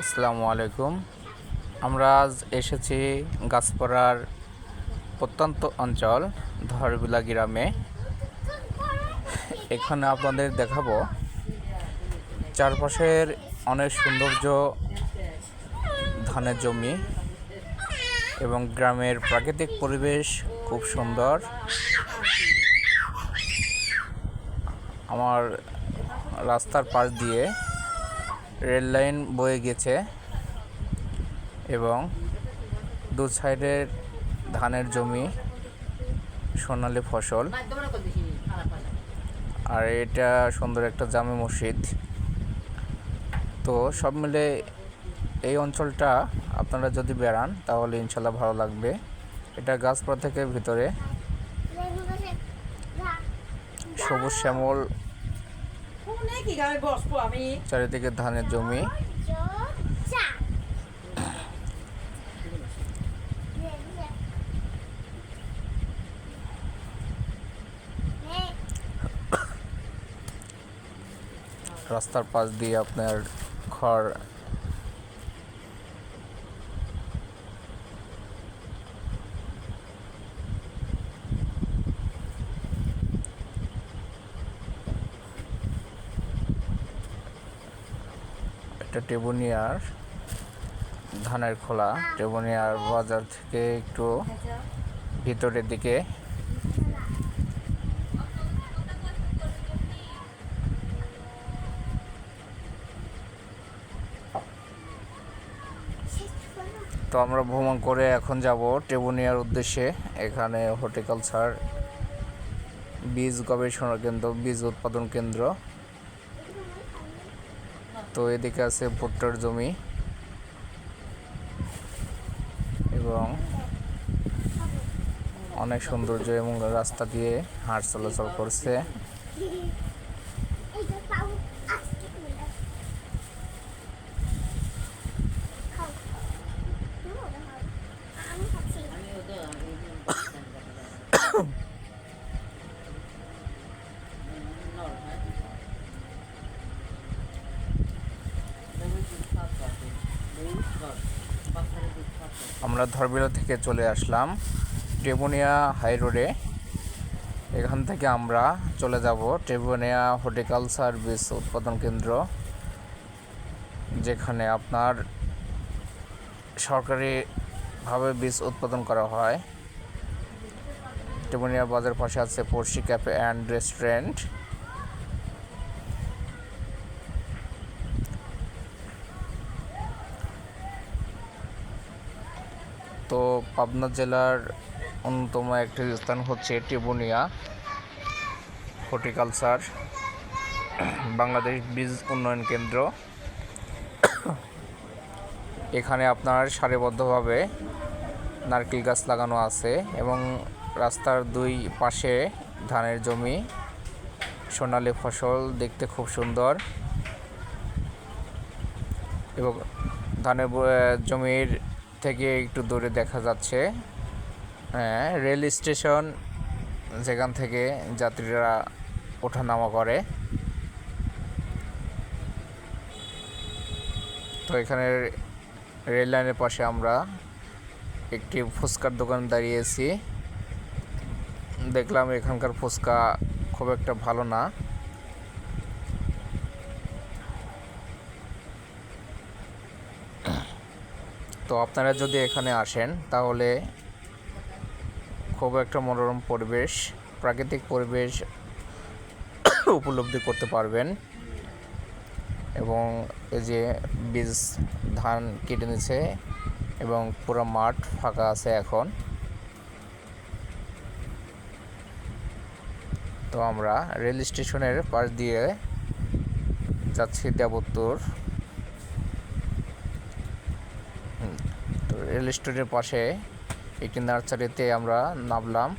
আসসালামু আলাইকুম। আমরা আজ এসেছি গাছপাড়ার প্রত্যন্ত অঞ্চল ধরবিলা গ্রামে। এখানে আপনাদের দেখাবো চারপাশের অনেক সৌন্দর্য, ধানের জমি এবং গ্রামের প্রাকৃতিক পরিবেশ খুব সুন্দর। আমার রাস্তার পাশ দিয়ে রেল লাইন বয়ে গেছে এবং দু সাইডের ধানের জমি, সোনালী ফসল। আর এটা সুন্দর একটা জামে মসজিদ। তো সব মিলে এই অঞ্চলটা আপনারা যদি বেড়ান তাহলে ইনশাল্লাহ ভালো লাগবে। এটা গাছপালা থেকে ভিতরে সবুজ শ্যামল, চারিদিকে ধানের জমি। রাস্তার পাশ দিয়ে আপনার ঘর, এটা টেবুনিয়ার ধানের খোলা। টেবুনিয়ার বাজার থেকে একটু ভিতরের দিকে। তো আমরা ভ্রমণ করে এখন যাব টেবুনিয়ার উদ্দেশ্যে। এখানে হর্টিকালচার বীজ গবেষণা কেন্দ্র, বীজ উৎপাদন কেন্দ্র। তো এদিকে আছে ভুট্টার জমি এবং অনেক সৌন্দর্য এবং রাস্তা দিয়ে হাট চলাচল করছে। আমরা ধরবিলা থেকে চলে আসলাম টেবুনিয়া হাই রোডে। এখান থেকে আমরা চলে যাব টেবুনিয়া হর্টিকালচার বীজ উৎপাদন কেন্দ্র, যেখানে আপনার সরকারিভাবে বীজ উৎপাদন করা হয়। টেবুনিয়া বাজার পাশে আছে পড়শি ক্যাফে অ্যান্ড রেস্টুরেন্ট। তো পাবনা জেলার অন্যতম একটি স্থান হচ্ছে টেবুনিয়া হর্টিকালচার বাংলাদেশ বীজ উন্নয়ন কেন্দ্র। এখানে আপনার সারিবদ্ধভাবে নারকেল গাছ লাগানো আছে এবং রাস্তার দুই পাশে ধানের জমি, সোনালী ফসল, দেখতে খুব সুন্দর। এবং ধানের জমির থেকে একটু দূরে দেখা যাচ্ছে রেল স্টেশন, যেখান থেকে যাত্রীরা ওঠানামা করে। তো এখানে রেল লাইনের পাশে আমরা একটি ফুচকার দোকান দাঁড়িয়েছি। দেখলাম এখানকার ফুচকা খুব একটা ভালো না। তো আপনারা যদি এখানে আসেন তাহলে খুব একটা মনোরম পরিবেশ, প্রাকৃতিক পরিবেশ উপলব্ধি করতে পারবেন। এবং এই যে বীজ ধান কেটে নিচ্ছে এবং পুরো মাঠ ফাঁকা আছে এখন। তো আমরা রেল স্টেশনের পাশ দিয়ে যাচ্ছি দেবত্তর। তো রেল স্টেশনের পাশে একটি নার্সারিতে আমরা নামলাম।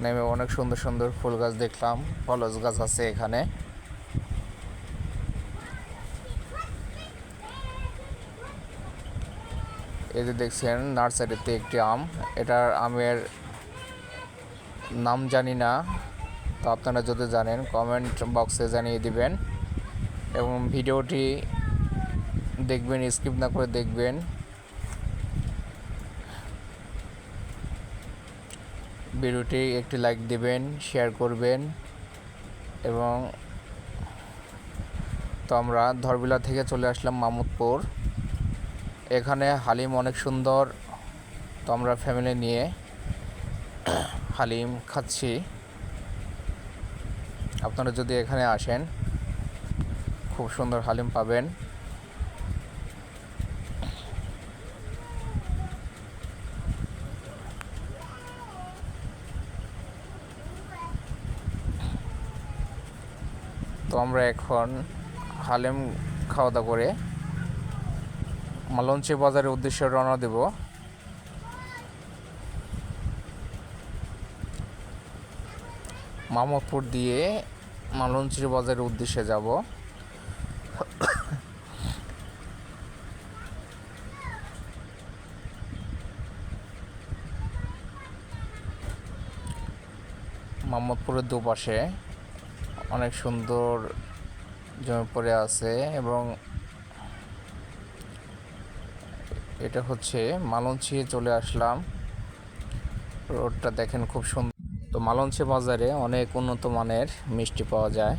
নেমে অনেক সুন্দর সুন্দর ফুল গাছ দেখলাম, ফলস গাছ আছে এখানে। এই যে দেখছেন নার্সারিতে একটি আম, এটার আমের নাম জানি না, তো আপনারা যদি জানেন কমেন্ট বক্সে জানিয়ে দিবেন এবং ভিডিওটি দেখবেন, স্কিপ না করে দেখবেন। ভিডিওটি একটি লাইক দিবেন, শেয়ার করবেন। এবং তো আমরা ধরবিলা থেকে চলে আসলাম মামুদপুর। এখানে হালিম অনেক সুন্দর, তো আমরা ফ্যামিলি নিয়ে হালিম খাচ্ছি। আপনারা যদি এখানে আসেন খুব সুন্দর হালিম পাবেন। তো আমরা এখন হালিম খাওয়া দাওয়া করে মালঞ্চি বাজারের উদ্দেশ্যে রওনা দেব। মামুদপুর দিয়ে মালঞ্চি বাজারের উদ্দেশ্যে যাব। মামুদপুরের দুপাশে অনেক সুন্দর জমি পড়ে আছে এবং এটা হচ্ছে মালঞ্চি চলে আসলাম। রোডটা দেখেন খুব সুন্দর। তো মালঞ্চি বাজারে অনেক উন্নত মানের মিষ্টি পাওয়া যায়।